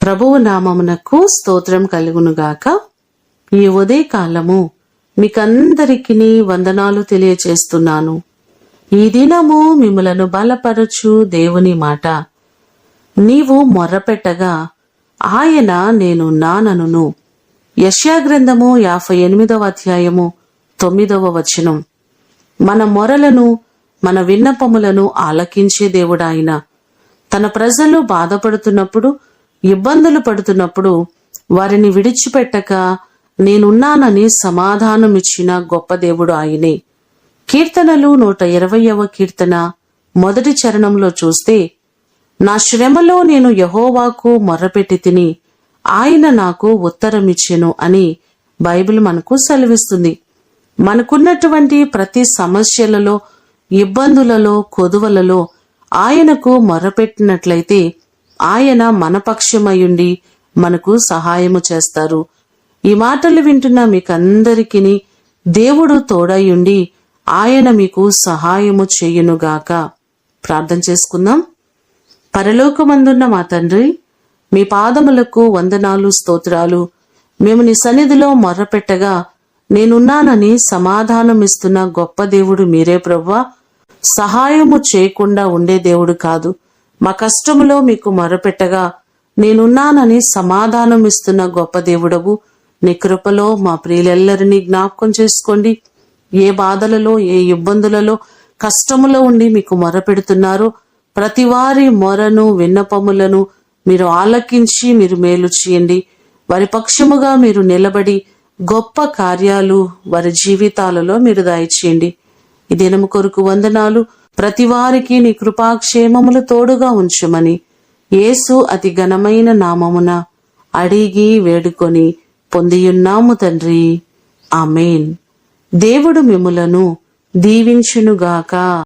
ప్రభువు నామమునకు స్తోత్రం కలుగునుగాక. ఈ ఉదయకాలము మీకందరికీ వందనాలు తెలియచేస్తున్నాను. ఈ దినము మిమ్ములను బలపరచు దేవుని మాట. నీవు మొర్రపెట్టగా ఆయన నేనున్నాననును. యెషయా గ్రంథము 58వ అధ్యాయము 9వ వచనం. మన మొరలను, మన విన్నపములను ఆలకించే దేవుడాయన. తన ప్రజలు బాధపడుతున్నప్పుడు, ఇబ్బందులు పడుతున్నప్పుడు వారిని విడిచిపెట్టక నేనున్నానని సమాధానమిచ్చిన గొప్ప దేవుడు ఆయనే. కీర్తనలు 120వ కీర్తన మొదటి చరణంలో చూస్తే, నా శ్రమలో నేను యెహోవాకు మొర్రపెట్టి తిని ఆయన నాకు ఉత్తరమిచ్చెను అని బైబిల్ మనకు సెలవిస్తుంది. మనకున్నటువంటి ప్రతి సమస్యలలో, ఇబ్బందులలో, కొదువలలో ఆయనకు మొర్రపెట్టినట్లయితే ఆయన మన పక్షమయుండి మనకు సహాయము చేస్తారు. ఈ మాటలు వింటున్న మీకందరికీ దేవుడు తోడయుండి ఆయన మీకు సహాయము చేయునుగాక. ప్రార్థన చేసుకుందాం. పరలోకమందున్న మా తండ్రి, మీ పాదములకు వందనాలు, స్తోత్రాలు. మేము నీ సన్నిధిలో మొర్రపెట్టగా నేనున్నానని సమాధానమిస్తున్న గొప్ప దేవుడు మీరే ప్రభువా. సహాయము చేయకుండా ఉండే దేవుడు కాదు. మా కష్టములో మీకు మొర్రపెట్టగా నేనున్నానని సమాధానమిస్తున్న గొప్ప దేవుడవు. నీ కృపలో మా ప్రియులెల్లరినీ జ్ఞాపకం చేసుకోండి. ఏ బాధలలో, ఏ ఇబ్బందులలో, కష్టములో ఉండి మీకు మొర్రపెడుతున్నారో ప్రతి వారి మొరను, విన్నపములను మీరు ఆలకించి మీరు మేలు చేయండి. వారి పక్షముగా మీరు నిలబడి గొప్ప కార్యాలు వారి జీవితాలలో మీరు దయచేయండి. ఈ దినము కొరకు వందనాలు. ప్రతి వారికి నీ కృపాక్షేమములు తోడుగా ఉంచమని యేసు అతి ఘనమైన నామమున అడిగి వేడుకొని పొందియున్నాము తండ్రి. ఆమేన్. దేవుడు మిమ్ములను దీవించునుగాక.